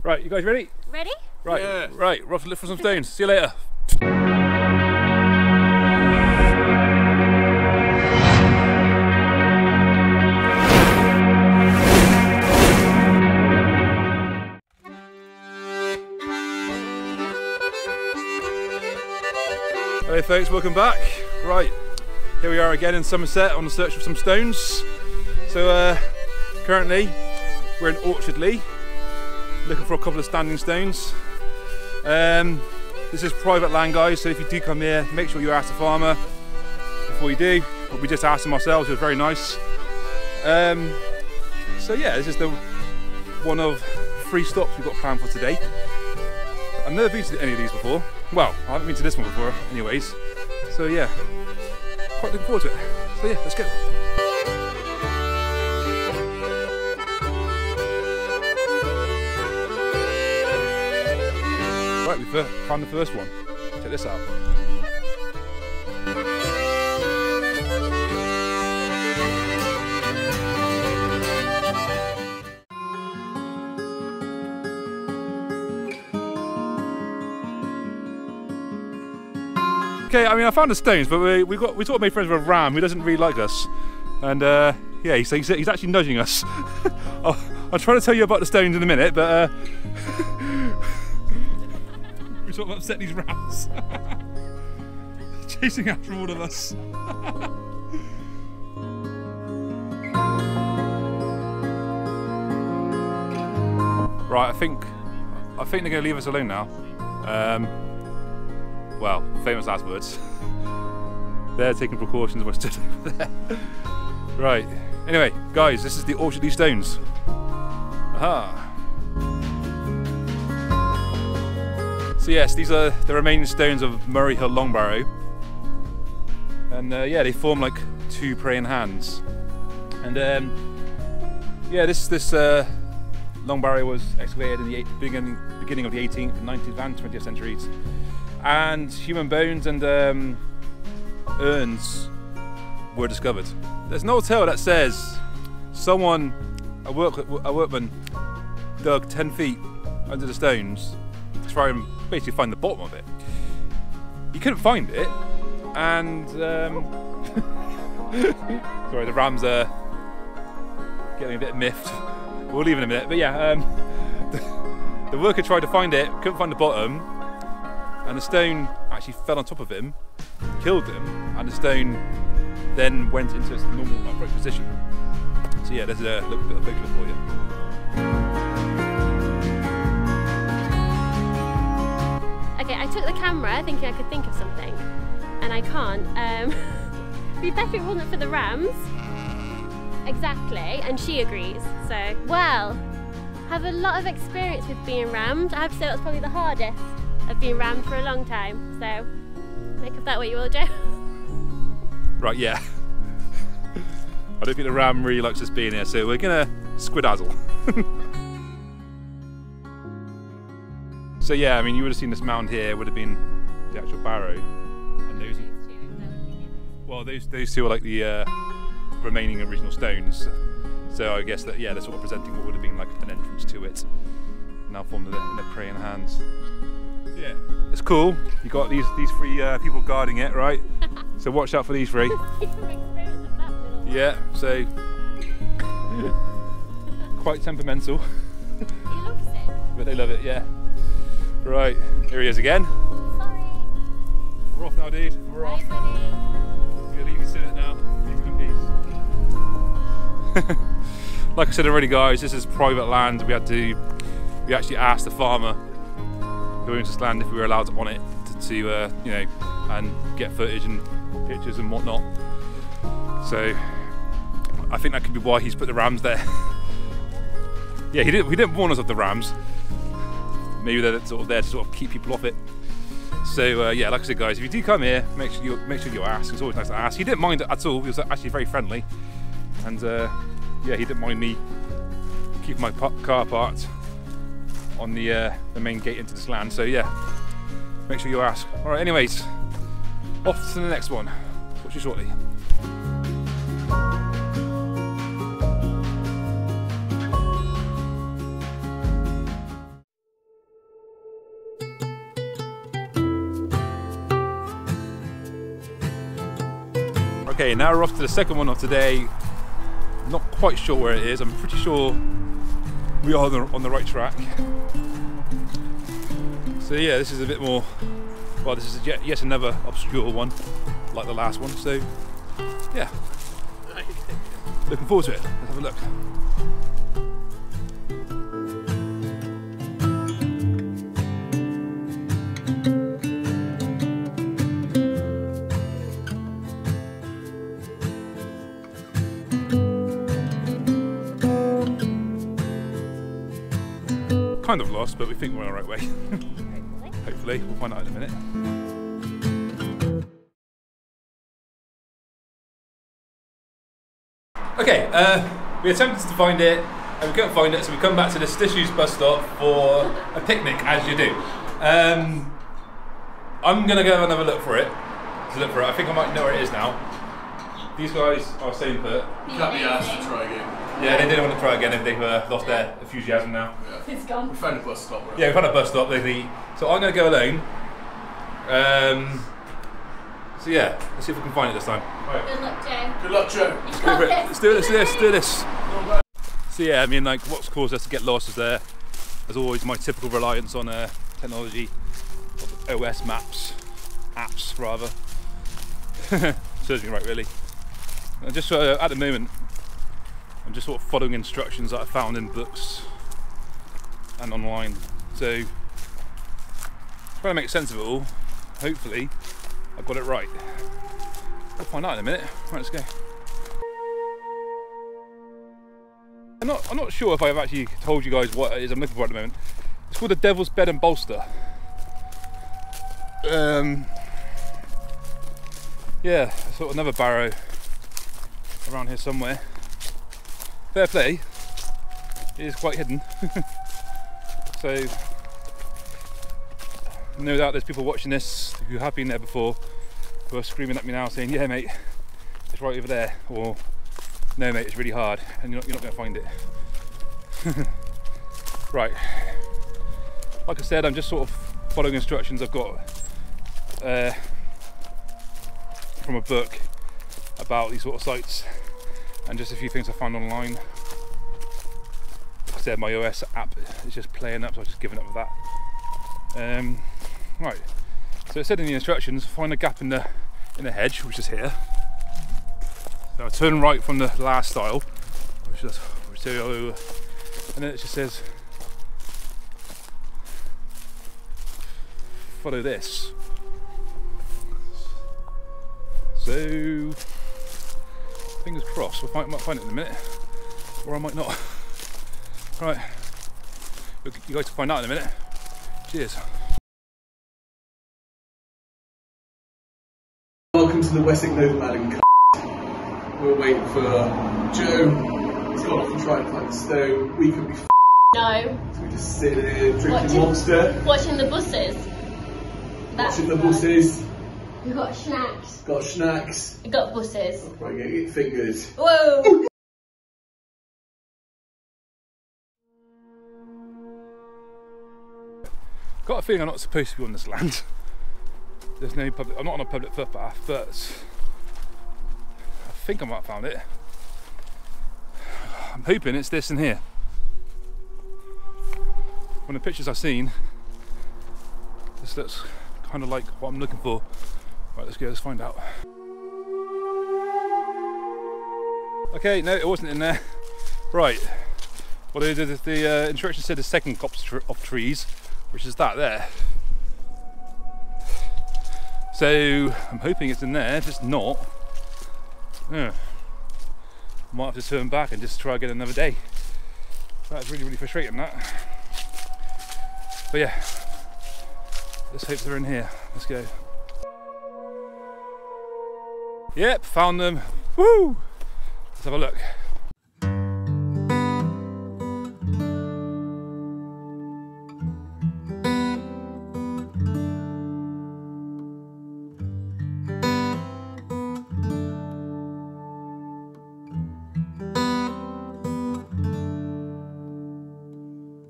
Right, you guys ready? Ready? Right, yeah. Right, we're off to lift for some stones. See you later. Hey folks, welcome back. Right, here we are again in Somerset on the search for some stones. So currently we're in Orchardley, looking for a couple of standing stones. This is private land, guys, so if you do come here, make sure you ask the farmer before you do. But we just asked them ourselves, it was very nice. So yeah, this is the one of 3 stops we've got planned for today. I've never been to any of these before. Well, I haven't been to this one before anyways. So yeah, quite looking forward to it. So yeah, let's go. Right, we found the first one. Check this out. Okay, I mean I found the stones, but we sort of made friends with a ram who doesn't really like us, and yeah, he's actually nudging us. I'm trying to tell you about the stones in a minute, but we sort of upset these rams, chasing after all of us. Right, I think they're going to leave us alone now. Well, famous last words. They're taking precautions, we're stood over there. Right, anyway, guys, this is the Orchardley stones. Aha! So yes, these are the remaining stones of Murray Hill Long Barrow. And yeah, they form like 2 praying hands. And yeah, this Long Barrow was excavated in the beginning of the 18th, 19th and 20th centuries. And human bones and urns were discovered. There's no tale that says someone, a workman, dug 10 feet under the stones to try and basically find the bottom of it. He couldn't find it, and sorry, the rams are getting a bit miffed. We'll leave in a minute, but yeah, the worker tried to find it, couldn't find the bottom. And the stone actually fell on top of him, killed him, and the stone then went into its normal upright position. So yeah, there's a little bit of picture for you. Okay, I took the camera thinking I could think of something, and I can't. It'd be better if it wasn't for the rams. Exactly, and she agrees. So, well, have a lot of experience with being rammed. I have to say that's probably the hardest. I've been rammed for a long time, so make of that what you will, Joe. Right, yeah. I don't think the ram really likes us being here, so we're gonna squadazzle. So yeah, I mean, you would have seen this mound here, would have been the actual barrow. And those, well, those 2 are like the remaining original stones. So I guess that, yeah, they're sort of presenting what would have been like an entrance to it. Now formed in the praying hands. Yeah, it's cool. You got these 3 people guarding it, right? So watch out for these 3. Yeah, so quite temperamental. He loves it. But they love it, yeah. Right, here he is again. Sorry. We're off now, dude. We're off. Bye, buddy. I'm gonna leave you to it now. Leave him in peace. Like I said already, guys, this is private land. We actually asked the farmer who owns this land if we were allowed on it to you know, and get footage and pictures and whatnot. So I think that could be why he's put the rams there. Yeah, he didn't warn us of the rams. Maybe they're sort of there to sort of keep people off it. So yeah, like I said, guys, if you do come here, make sure you ask. It's always nice to ask. He didn't mind it at all. He was actually very friendly, and yeah, he didn't mind me keeping my car parked on the main gate into this land. So yeah, make sure you ask. All right, anyways, off to the next one. Watch you shortly. Okay, now we're off to the second one of today. Not quite sure where it is. I'm pretty sure we are on the right track. So yeah, this is a bit more, well, this is yet another obscure one, like the last one. So yeah, looking forward to it. Let's have a look. Kind of lost, but we think we're on the right way. Hopefully, we'll find out in a minute. Okay, we attempted to find it and we couldn't find it, so we come back to this disused bus stop for a picnic, as you do. I'm gonna go have another look for it. I think I might know where it is now. These guys are staying put. You can't be asked to try again. Yeah, they didn't want to try again if they've lost their enthusiasm now. Yeah. It's gone. We found a bus stop. Right? Yeah, we found a bus stop. So I'm going to go alone. So yeah, let's see if we can find it this time. Right. Good luck, Joe. Good luck, Joe. Let's do this. Let's do this. So yeah, I mean, like, what's caused us to get lost is there, as always, my typical reliance on technology, OS apps rather. Serves me right, really. And just at the moment, I'm just sort of following instructions that I found in books and online. So, trying to make sense of it all. Hopefully, I've got it right. We'll find out in a minute. Right, let's go. I'm not sure if I've actually told you guys what it is I'm looking for at the moment. It's called the Devil's Bed and Bolster. Yeah, sort of another barrow around here somewhere. Fair play, it is quite hidden. So no doubt there's people watching this who have been there before, who are screaming at me now saying, yeah mate, it's right over there, or no mate, it's really hard and you're not going to find it. Right, like I said, I'm just sort of following instructions I've got from a book about these sort of sites, and just a few things I found online. Like I said, my OS app is just playing up, so I've just given up with that. Right, so it said in the instructions, find a gap in the hedge, which is here. So I turn right from the last stile, and then it just says follow this. So fingers crossed, might find it in a minute, or I might not. Right, you guys will find out in a minute. Cheers. Welcome to the Wessex Nomad and we're waiting for Joe. He's gone off and tried to climb the stone. We could be No. So we just sit here drinking Monster. Watching the buses. Watching the buses. We've got snacks. Got snacks. We've got buses. Right, get fingers. Whoa! Got a feeling I'm not supposed to be on this land. There's no public, I'm not on a public footpath, but I think I might have found it. I'm hoping it's this in here. From the pictures I've seen, this looks kind of like what I'm looking for. Right, let's go, let's find out. Okay, no, it wasn't in there. Right, well the instructions said the second copse of trees, which is that there. So I'm hoping it's in there. If it's not, I might have to turn back and just try again another day. That's really, really frustrating, that. But yeah, let's hope they're in here. Let's go. Yep, found them. Woo! Let's have a look.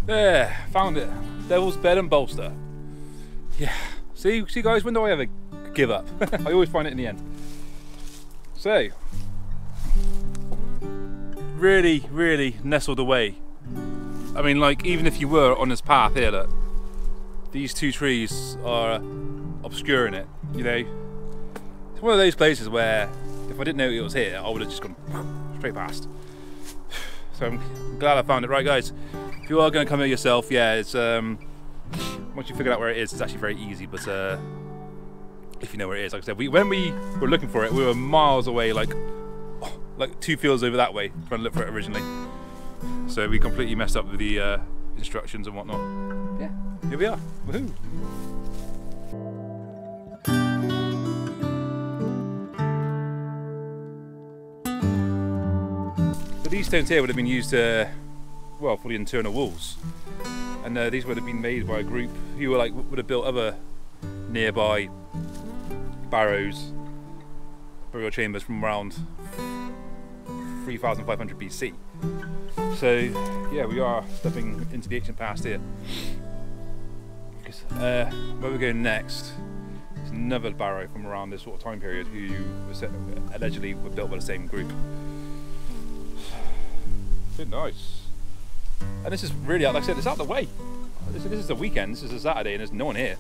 There, found it. Devil's Bed and Bolster. Yeah. See guys, when do I ever give up? I always find it in the end. So, really, really nestled away. I mean, like, even if you were on this path here, look, these two trees are obscuring it, you know. It's one of those places where if I didn't know it was here, I would have just gone straight past. So I'm glad I found it. Right, guys, if you are going to come here yourself, yeah, it's once you figure out where it is, it's actually very easy. But if you know where it is, like I said, when we were looking for it, we were miles away, like 2 fields over that way, trying to look for it originally. So we completely messed up with the instructions and whatnot. Yeah, here we are. Woohoo! So these stones here would have been used, well, for the internal walls, and these would have been made by a group who were would have built other nearby barrows, burial chambers from around 3,500 BC. So yeah, we are stepping into the ancient past here. Because where we're going next is another barrow from around this sort of time period who allegedly were built by the same group. So nice. And this is really, like I said, it's out of the way. This is the weekend, this is a Saturday, and there's no one here.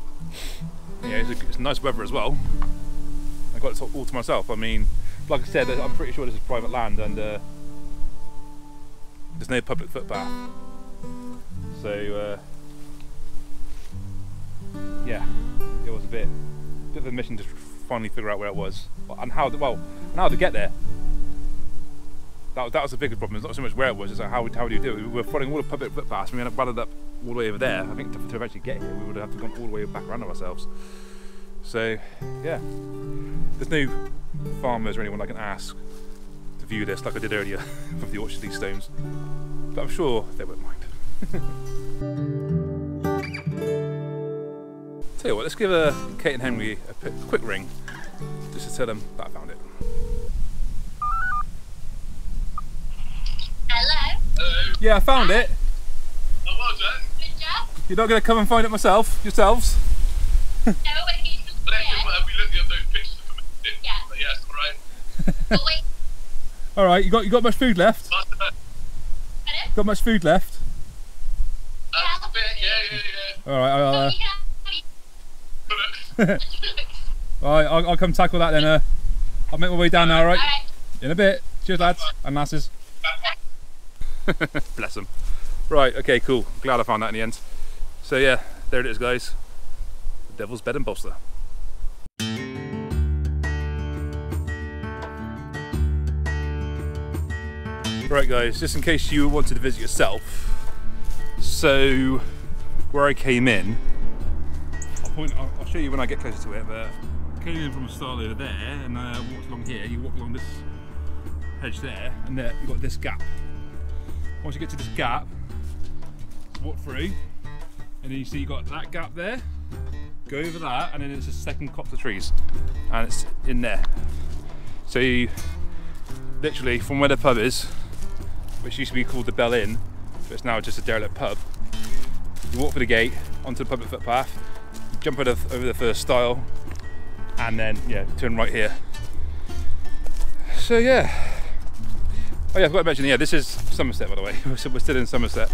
Yeah, it's nice weather as well. I got it all to myself. I mean, like I said, I'm pretty sure this is private land, and there's no public footpath. So yeah, it was a bit of a mission to finally figure out where it was and how to get there. That was the biggest problem. It's not so much where it was, it's like how do you do it? We were following all the public footpaths, and we ended up all the way over there. I think to eventually get here, we would have to gone all the way back around ourselves. So yeah, there's no farmers or anyone I can ask to view this like I did earlier with the orchard these stones, but I'm sure they won't mind. Tell you what, let's give Kate and Henry a quick ring just to tell them that I found it. Hello? Hello. Yeah, I found it. Oh, well done. Good job. You're not going to come and find it yourselves? No, but he's just We looked at those pictures for a minute. Yeah. But yeah, it's alright. But wait. All right, you got much food left? Pardon? Got much food left? A bit, yeah. All right, Oh, you can have all right, I'll come tackle that then. I'll make my way down now, all right? Alright. In a bit. Cheers, lads and lasses. Bless them. Right, okay, cool. Glad I found that in the end. So yeah, there it is, guys. The Devil's Bed and Bolster. Right, guys, just in case you wanted to visit yourself. So, where I came in, I'll show you when I get closer to it, but I came in from a style over there and walked along here. You walk along this hedge there, and there you've got this gap. Once you get to this gap, walk through, and then you see you've got that gap there, go over that, and then it's a second copse of trees, and it's in there. So you literally, from where the pub is, which used to be called the Bell Inn, but it's now just a derelict pub, you walk through the gate onto the public footpath, jump over the first stile, and then yeah, turn right here. So yeah. Oh yeah, I forgot to mention, yeah, this is Somerset, by the way. We're still in Somerset.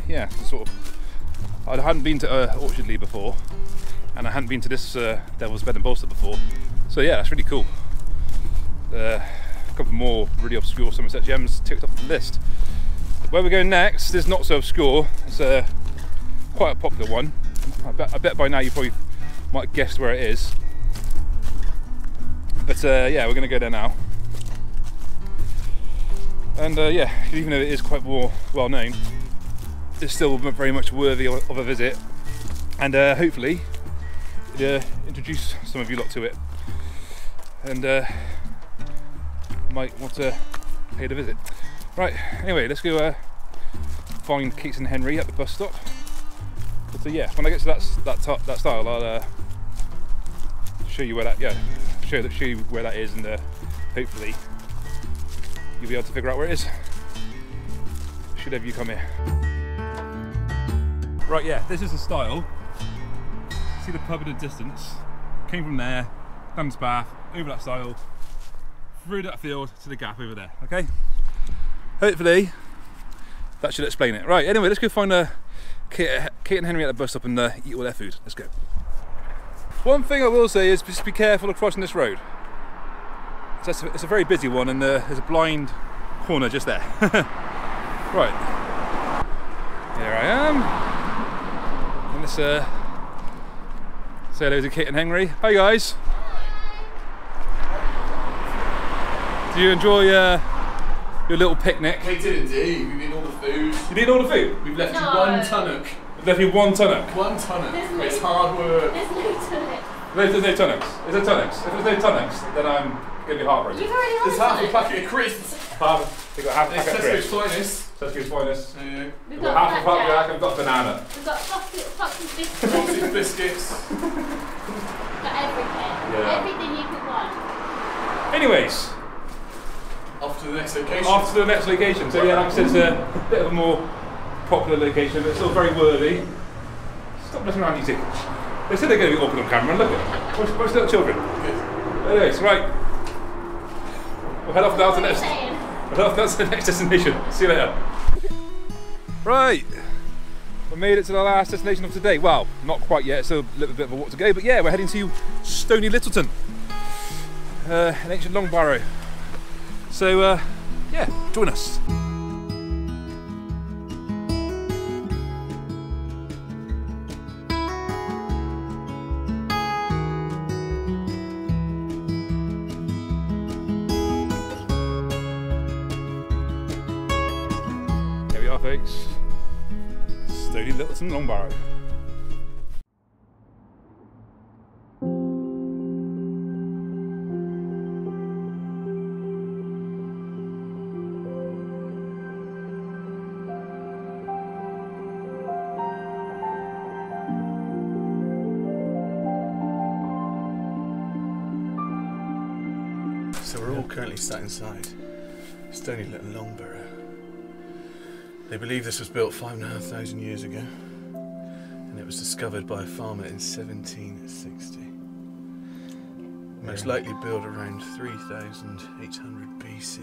Yeah, sort of. I hadn't been to Orchardley before, and I hadn't been to this Devil's Bed and Bolster before. So yeah, that's really cool. A couple more really obscure Somerset gems ticked off the list. Where we're going next is not so obscure. It's quite a popular one. I bet by now you probably might have guessed where it is. But yeah, we're going to go there now. And yeah, even though it is quite more well known, it's still very much worthy of a visit, and hopefully introduce some of you lot to it, and might want to pay the visit. Right, anyway, let's go find Kate and Henry at the bus stop. But yeah, when I get to that style, I'll show you where that show you where that is, and hopefully you'll be able to figure out where it is, should ever you come here. Right, yeah, this is the style. See the pub in the distance? Came from there, down this path, over that stile, through that field to the gap over there, okay? Hopefully, that should explain it. Right, anyway, let's go find Kate and Henry at the bus stop and eat all their food. Let's go. One thing I will say is just be careful of crossing this road. It's a very busy one and there's a blind corner just there. Right, here I am. And let's say hello to Kate and Henry. Hi guys. Do you enjoy your little picnic? We did indeed. We've eaten all the food. You did all the food? We've left you one tunnock. We've left you one tunnock? One tunnock. It's hard work. There's no tunnock. There's no tunnocks. Is there tunnocks? If there's no tunnocks, then I'm going to be heartbroken. You've already had There's half a packet of crisps. We've got half a packet of Tesco's crisps. finest. Tesco's finest. Yeah. We've We've got half a packet, I've got a banana. We've got Fox's biscuits. Fox's biscuits. We've got everything. Yeah. Everything you could want. Anyways. Off to the next location. Off to the next location. So yeah, like I said, it's a bit of a more popular location, but it's still very worthy. Stop messing around, you two. They said they're going to be awkward on camera, look at them. Where's little children? Good. Anyways, right. We'll head off now to the next. Saying? We'll head off now to the next destination. See you later. Right. We made it to the last destination of today. Well, not quite yet, still a little bit of a walk to go, but yeah, we're heading to Stony Littleton. An ancient long barrow. So, yeah, join us. Here we are, folks. Stony Littleton Long Barrow. So we're all currently sat inside Stony Little Long Barrow. They believe this was built 5,500 years ago, and it was discovered by a farmer in 1760. Most likely built around 3,800 BC.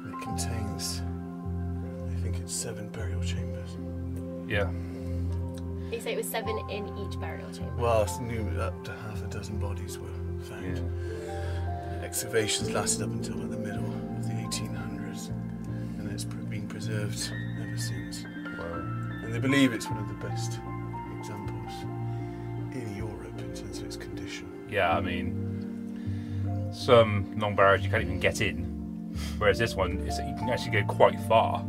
And it contains, I think it's 7 burial chambers. Yeah. You say it was 7 in each burial chamber. Well, I knew up to half a dozen bodies were found. Yeah. Excavations lasted up until the middle of the 1800s, and it's been preserved ever since. Wow. And they believe it's one of the best examples in Europe in terms of its condition. Yeah, I mean, some long barrows you can't even get in, whereas this one is you can actually go quite far.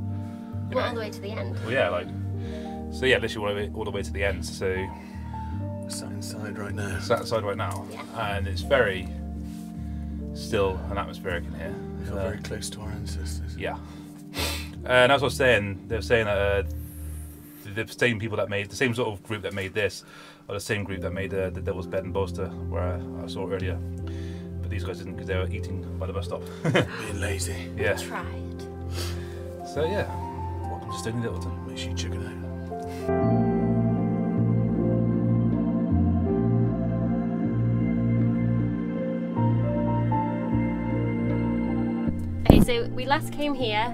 Well, all the way to the end. Well, yeah, like so. Yeah, literally all the way to the end. So We're sat inside right now. it's outside right now, Yeah. and it's very still and atmospheric in here. We are very close to our ancestors. Yeah, and as I was saying, they were saying that the same people that made the same sort of group that made this are the same group that made the Devil's Bed in Bolster, where I saw earlier. But these guys didn't because they were eating by the bus stop. Being lazy. Yeah. Tried. So yeah, welcome to Stony Littleton. Make sure you check it out. Okay, so we last came here,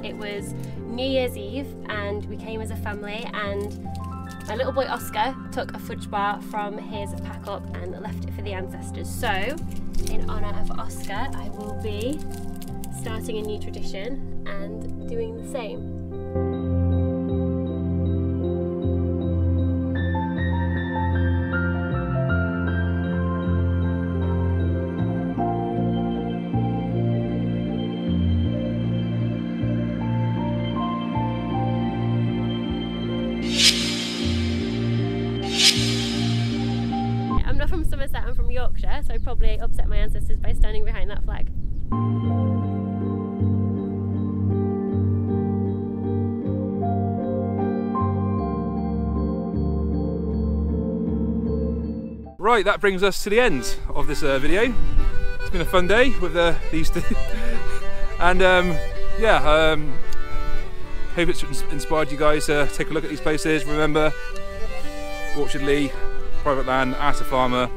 it was New Year's Eve, and we came as a family, and my little boy Oscar took a fudge bar from his pack up and left it for the ancestors. So, in honour of Oscar, I will be starting a new tradition and doing the same. I'm not from Somerset, I'm from Yorkshire, so I probably upset my ancestors by standing behind that flag. Right, that brings us to the end of this video. It's been a fun day with these two, and hope it's inspired you guys to take a look at these places. Remember, Orchard Lee, private land, ask the farmer,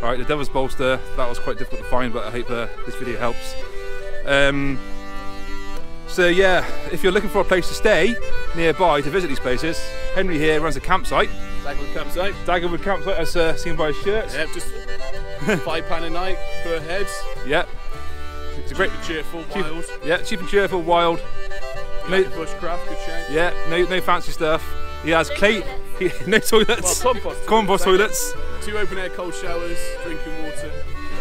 Right, the Devil's Bolster, that was quite difficult to find, but I hope this video helps. So yeah, if you're looking for a place to stay nearby to visit these places, Henry here runs a campsite. Daggerwood campsite. Daggerwood campsite, as seen by his shirt. Yeah, just £5 a night per head. Yeah. It's a great, cheerful, cheap, wild. Yeah, cheap and cheerful, wild. No bushcraft, good shape. Yeah, no fancy stuff. He has clay. No toilets. Well, compost toilets. 2 open air cold showers, drinking water.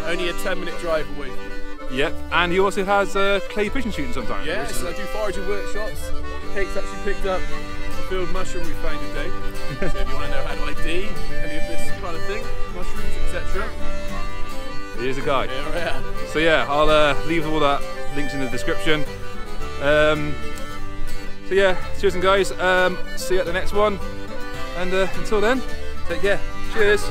Only a 10-minute drive away from you. Yep, and he also has clay pigeon shooting sometimes. Yes, I do foraging workshops. Kate's actually picked up the field mushroom we found today. So if you want to know how to ID any of this kind of thing, mushrooms, etc. Here's a guy. Here I am. So yeah, I'll leave all that links in the description. So yeah, cheers and guys. See you at the next one. And until then, take care. Cheers.